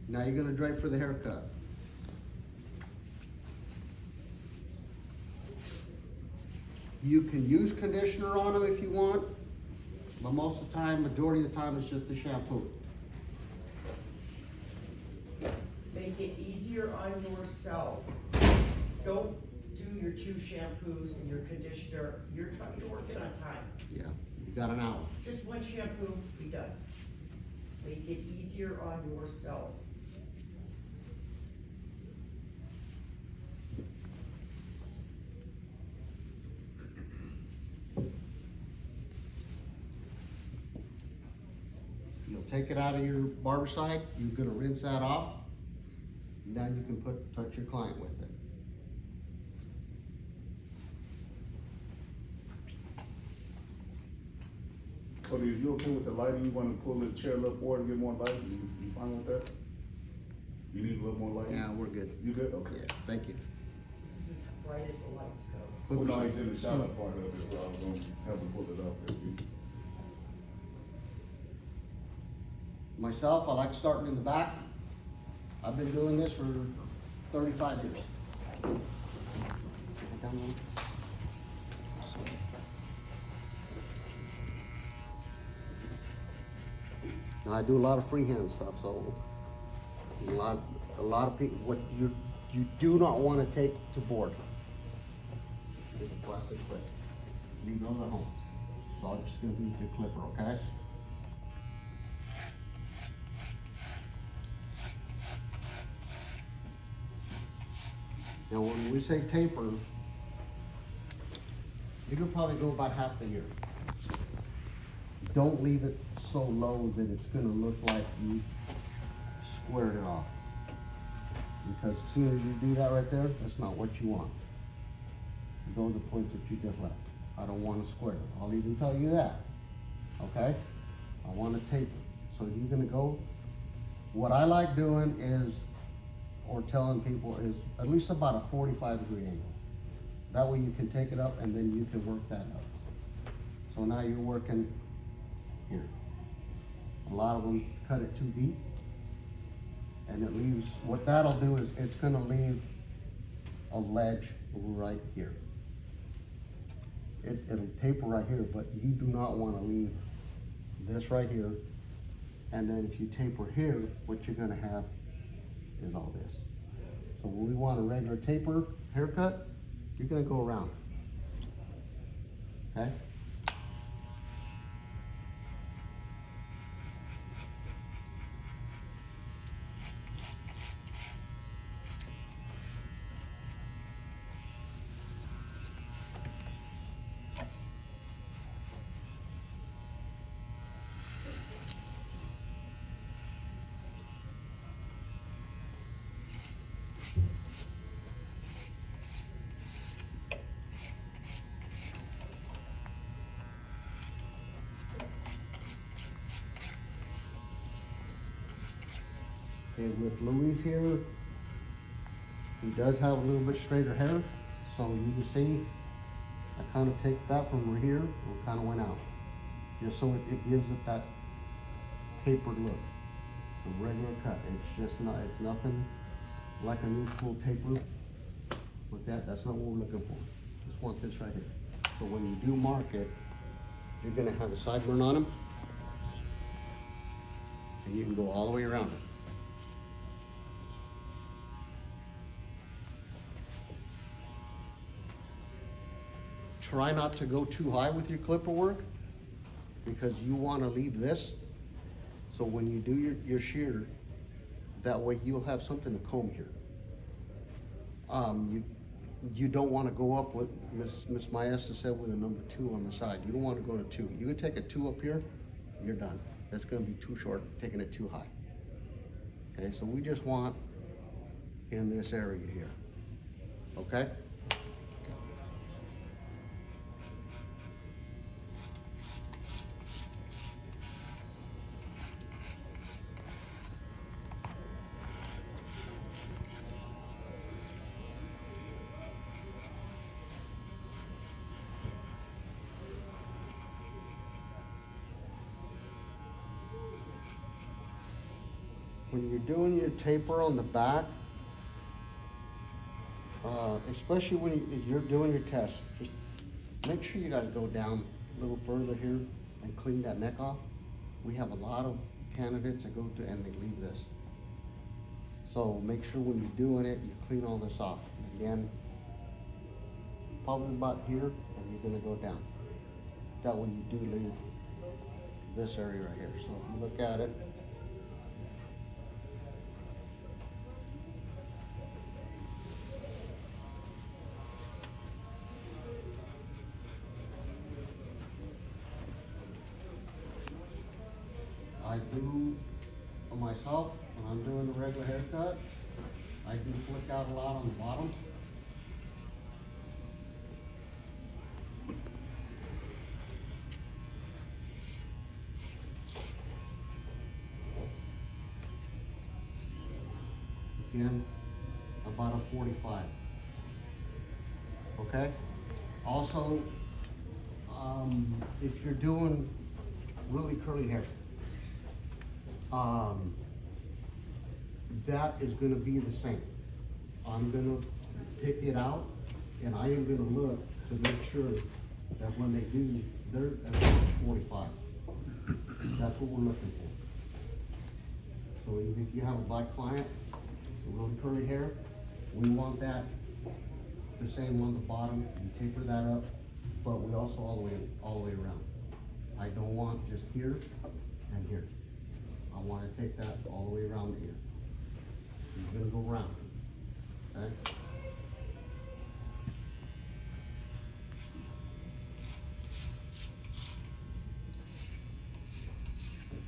Now you're gonna drape for the haircut. You can use conditioner on them if you want, but most of the time, majority of the time, it's just the shampoo. Make it easier on yourself. Don't do your 2 shampoos and your conditioner. You're trying to work it on time. Yeah, you got an hour. Just 1 shampoo, be done. Make it easier on yourself. You'll take it out of your barber side, you're gonna rinse that off, then you can touch your client with it. So is you okay with the lighting? You wanna pull the chair a little forward and get more light? You fine with that? You need a little more light? Yeah, we're good. You good? Okay. Yeah, thank you. This is as bright as the lights go. Well, no, it's in the shadow part of it, so I was gonna have to pull it up. Myself, I like starting in the back. I've been doing this for 35 years. Now, I do a lot of freehand stuff, so a lot of people, what you do not want to take to board is a plastic clip. Leave those at home. It's all just gonna be your clipper, okay? Now, when we say taper, you can probably go about half the year. Don't leave it so low that it's gonna look like you squared it off. Because as soon as you do that right there, that's not what you want. Those are points that you just left. I don't want to square it. I'll even tell you that, okay? I want to taper. So you're gonna go, what I like doing is, or telling people is at least about a 45-degree angle. That way you can take it up and then you can work that up. So now you're working here. A lot of them cut it too deep. And it leaves, what that'll do is it's gonna leave a ledge right here. It'll taper right here, but you do not wanna leave this right here. And then if you taper here, what you're gonna have is all this. So when we want a regular taper haircut, you're gonna go around, okay? Okay, with Louis here, he does have a little bit straighter hair, so you can see, I kind of take that from right here and kind of went out, just so it gives it that tapered look, a regular cut. It's just not, it's nothing like a new school taper with that. That's not what we're looking for. Just want this right here. So when you do mark it, you're gonna have a sideburn on them, and you can go all the way around it. Try not to go too high with your clipper work because you want to leave this. So when you do your shear, that way you'll have something to comb here. You don't want to go up with, Miss Maestra said, with a number 2 on the side. You don't want to go to 2. You can take a 2 up here, you're done. That's going to be too short, taking it too high. Okay, so we just want in this area here, okay? when you're doing your taper on the back, especially when you're doing your test, just make sure you guys go down a little further here and clean that neck off. We have a lot of candidates that go through and they leave this. So make sure when you're doing it, you clean all this off. Again, probably about here, and you're gonna go down. That way you do leave this area right here. So if you look at it, I do, for myself, when I'm doing the regular haircut, I do flick out a lot on the bottom. Again, about a 45. Okay? Also, if you're doing really curly hair, that is gonna be the same. I'm gonna pick it out and I am gonna look to make sure that when they do, they're at 45. That's what we're looking for. So if you have a black client, really curly hair, we want that the same on the bottom. You taper that up, but we also all the way around. I don't want just here and here. I want to take that all the way around here. You're gonna go round, okay?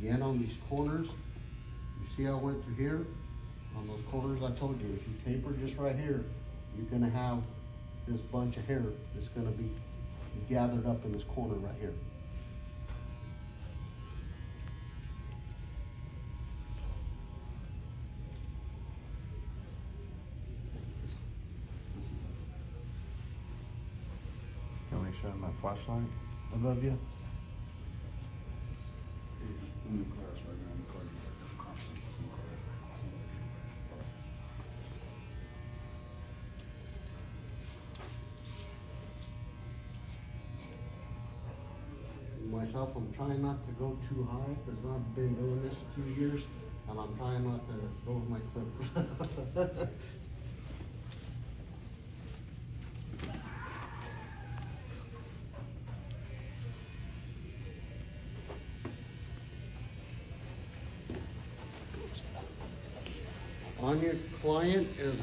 Again, on these corners, you see how I went through here? On those corners, I told you, if you taper just right here, you're gonna have this bunch of hair that's gonna be gathered up in this corner right here. Can we show my flashlight above you? I'm in class right now, I'm in cardio conference. Myself, I'm trying not to go too high because I've been doing this a few years and I'm trying not to go with my clip. On your client is,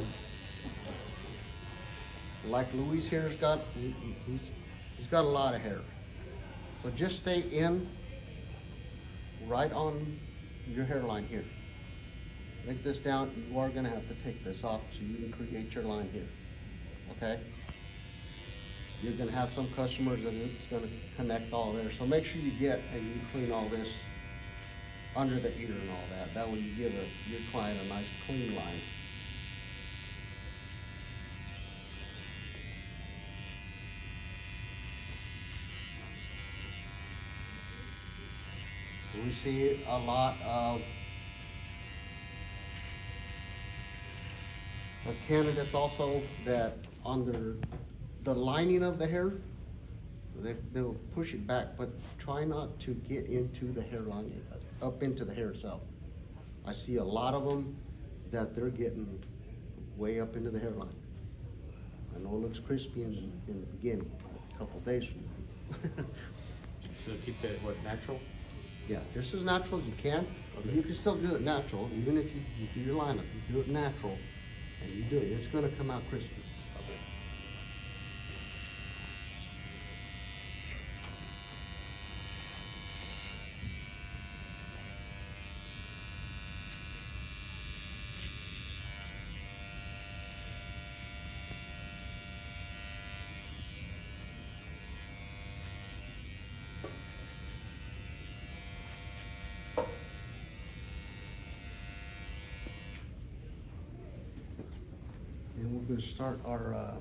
like Luis here's got, he's got a lot of hair. So just stay in right on your hairline here. Make this down, you are gonna have to take this off so you can create your line here, okay? You're gonna have some customers that it's gonna connect all there. So make sure you get and you clean all this under the ear and all that. That way you give your client a nice clean line. We see a lot of candidates also that under the lining of the hair, they'll push it back, but try not to get into the hairline, up into the hair itself. I see a lot of them that they're getting way up into the hairline. I know it looks crispy in the beginning, but a couple days from now. So keep that, what, natural? Yeah, just as natural as you can. You can still do it natural, even if you do your lineup, you do it natural, and you do it, it's gonna come out crispy. And we're gonna start our,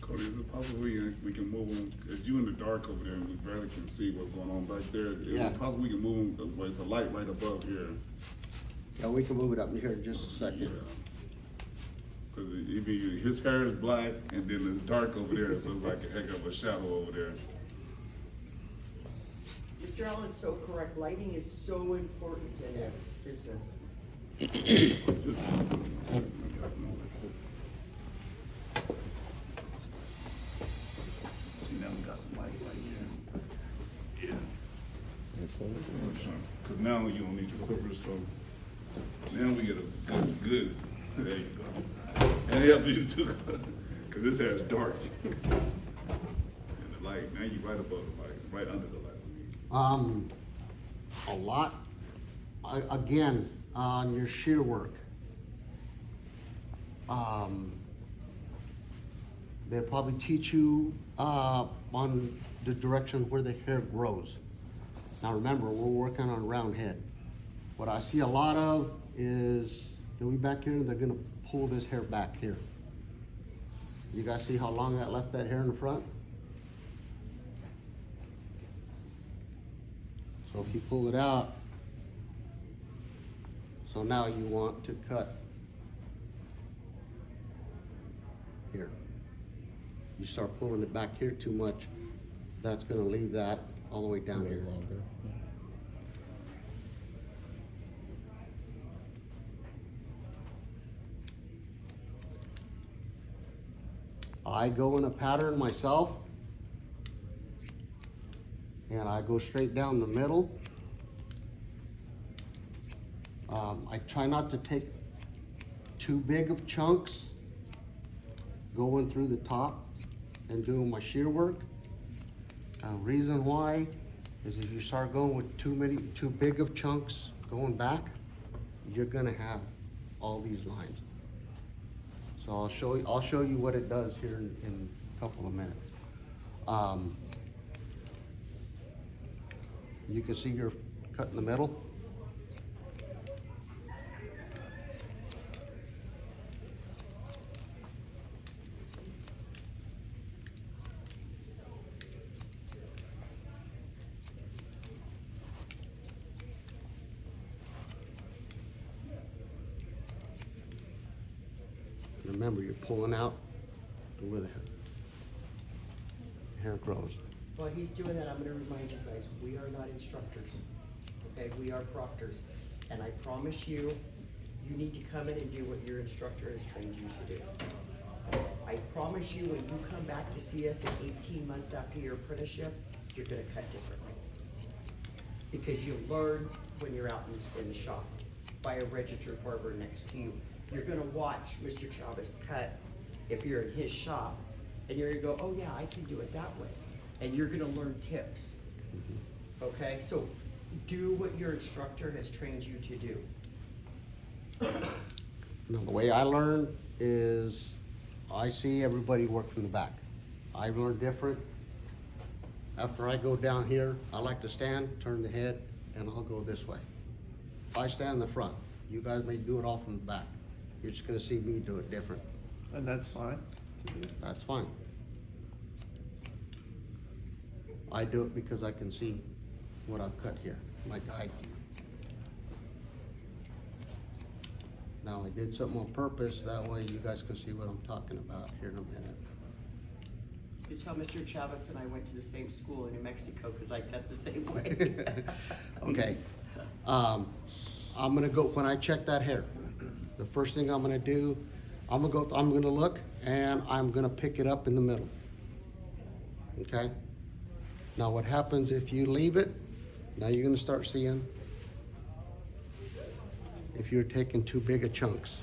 Cody, is it possible we can move them it's you in the dark over there, and we barely can see what's going on back there. Is Yeah. it possible we can move them, there's a light right above here? Yeah, we can move it up in here in just a second. Cause his hair is black, and then it's dark over there, so it's like a heck of a shadow over there. Mr. Allen's so correct, lighting is so important in this business. See, now we got some light right here. Yeah. Cause now you don't need your clippers, so now we get a good goods. There you go. And it helps you too, cause this hair is dark. And the light, now you right above the light, right under the light. A lot, again, on your shear work. They'll probably teach you, on the direction where the hair grows. Now remember, we're working on round head. What I see a lot of is, do we back here, they're gonna pull this hair back here. You guys see how long that left that hair in the front? So if you pull it out, so now you want to cut here. You start pulling it back here too much, that's gonna leave that all the way down here. Longer. I go in a pattern myself, and I go straight down the middle. I try not to take too big of chunks going through the top and doing my shear work. Reason why is if you start going with too big of chunks going back, you're gonna have all these lines. So I'll show you what it does here in a couple of minutes. You can see you're cut in the middle. Remember, you're pulling out to where the hair grows. While he's doing that, I'm gonna remind you guys, we are not instructors, okay? We are proctors. And I promise you, you need to come in and do what your instructor has trained you to do. I promise you, when you come back to see us in 18 months after your apprenticeship, you're gonna cut differently. Because you learn when you're out in the shop by a registered barber next to you. You're gonna watch Mr. Chavez cut if you're in his shop, and you're gonna go, oh yeah, I can do it that way. And you're gonna learn tips, okay? So do what your instructor has trained you to do. Now, the way I learn is I see everybody work from the back. I learn different. After I go down here, I like to stand, turn the head, and I'll go this way. If I stand in the front, you guys may do it all from the back. You're just gonna see me do it different. And that's fine. That's fine. I do it because I can see what I've cut here, my guide. Now, I did something on purpose, that way you guys can see what I'm talking about here in a minute. You tell Mr. Chavez and I went to the same school in New Mexico, because I cut the same way. Okay, I'm gonna go, when I check that hair, the first thing I'm gonna do, I'm gonna look, and I'm gonna pick it up in the middle. Okay? Now what happens if you leave it, now you're gonna start seeing if you're taking too big of chunks.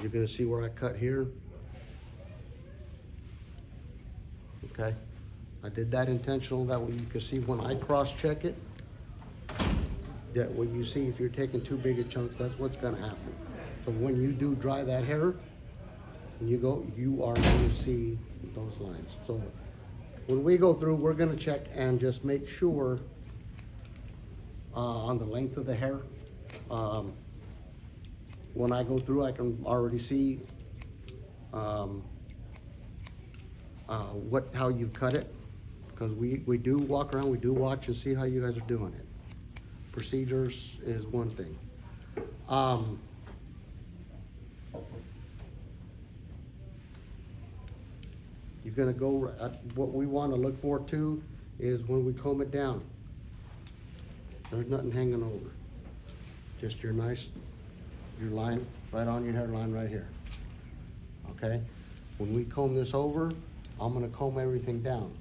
You're gonna see where I cut here. Okay? I did that intentional, that way you can see when I cross-check it, that when you see if you're taking too big of chunks, that's what's gonna happen. So when you do dry that hair, when you go, you are gonna see those lines. So when we go through, we're gonna check and just make sure on the length of the hair. When I go through, I can already see how you cut it, because we do walk around, we do watch and see how you guys are doing it. Procedures is one thing. You're gonna go, what we wanna look for too is when we comb it down, there's nothing hanging over. Just your line, right on your hairline right here. Okay? When we comb this over, I'm gonna comb everything down.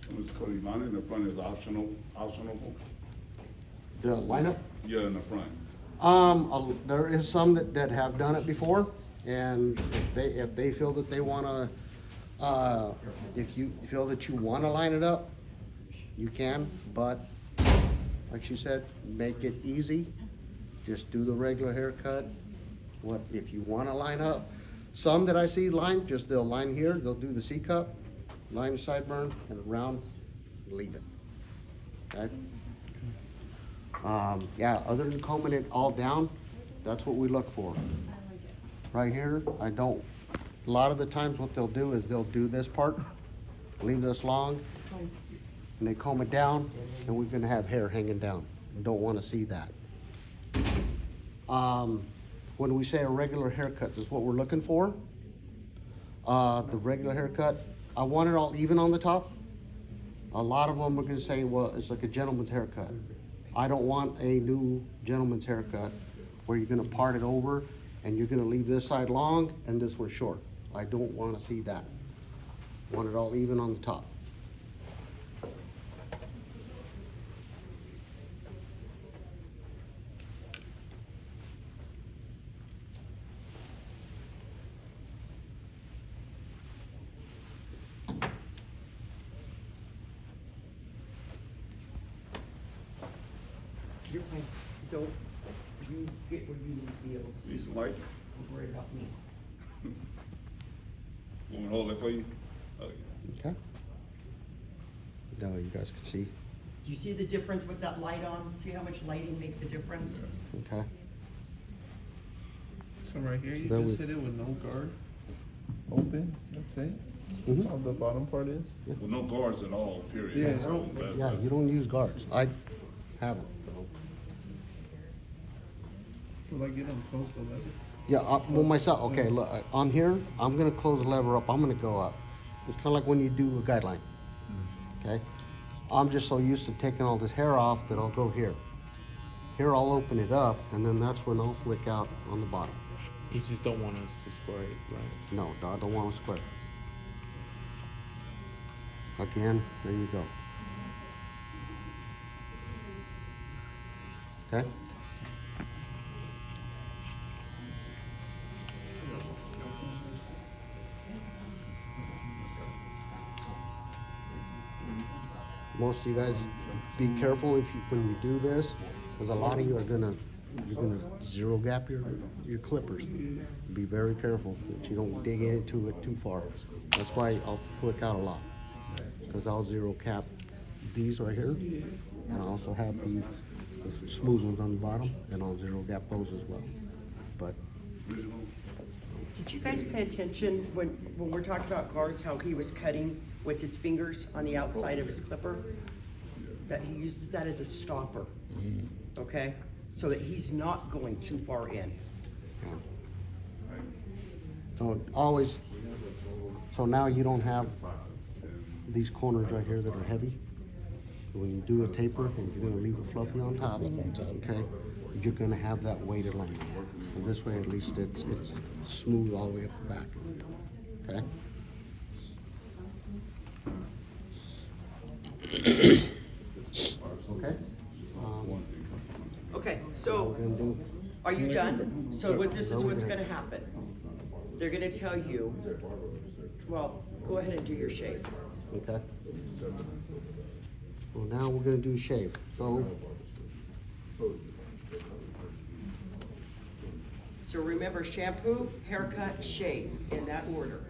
So Mr. Cody, line in the front is optional. The lineup? Yeah, in the front. There is some that have done it before, and if they feel that they wanna, if you feel that you wanna line it up, you can, but like she said, make it easy. Just do the regular haircut. What, if you wanna line up, some that I see line, just they'll line here, they'll do the C-cup, line the sideburn, and around, leave it. Okay? Yeah, other than combing it all down, that's what we look for. Right here, a lot of the times what they'll do is they'll do this part, leave this long, and they comb it down, and we're gonna have hair hanging down. Don't wanna see that. When we say a regular haircut, this is what we're looking for. The regular haircut, I want it all even on the top. A lot of them are gonna say, well, it's like a gentleman's haircut. I don't want a new gentleman's haircut where you're gonna part it over and you're gonna leave this side long and this one short. I don't wanna see that. Want it all even on the top. You're fine. Don't, you get where you need to be able to see. Need some light? Don't worry about me. Want me to hold that for you? Okay. Okay? Now you guys can see. Do you see the difference with that light on? See how much lighting makes a difference? Okay? So right here, you Then just we- hit it with no guard, open, that's it? That's all the bottom part is? With no guards at all, period. Yeah. So that's- Yeah, you don't use guards. I haven't. Will I get them close to leather? Yeah, well, myself, okay, look, on here, I'm gonna close the lever up, I'm gonna go up. It's kinda like when you do a guideline, okay? I'm just so used to taking all this hair off that I'll go here. Here, I'll open it up, and then that's when I'll flick out on the bottom. You just don't want us to square it, right? No, I don't want to square. Again, there you go. Okay? Most of you guys, be careful when you do this, because a lot of you are you're gonna zero gap your clippers. Be very careful that you don't dig into it too far. That's why I'll flick out a lot, because I'll zero cap these right here, and I also have the smooth ones on the bottom, and I'll zero gap those as well. But Did you guys pay attention when we're talking about guards, how he was cutting with his fingers on the outside of his clipper? That he uses that as a stopper, okay? So that he's not going too far in. so always, so now you don't have these corners right here that are heavy. When you do a taper and you're gonna leave it fluffy on top, okay, you're gonna have that weighted line. And this way, at least it's smooth all the way up the back, okay? Okay? Okay, What so we're gonna do, are you done? So this is what's gonna happen. They're gonna tell you, well, go ahead and do your shave. okay? Well, now we're gonna do shave, so, So remember, shampoo, haircut, shave, in that order.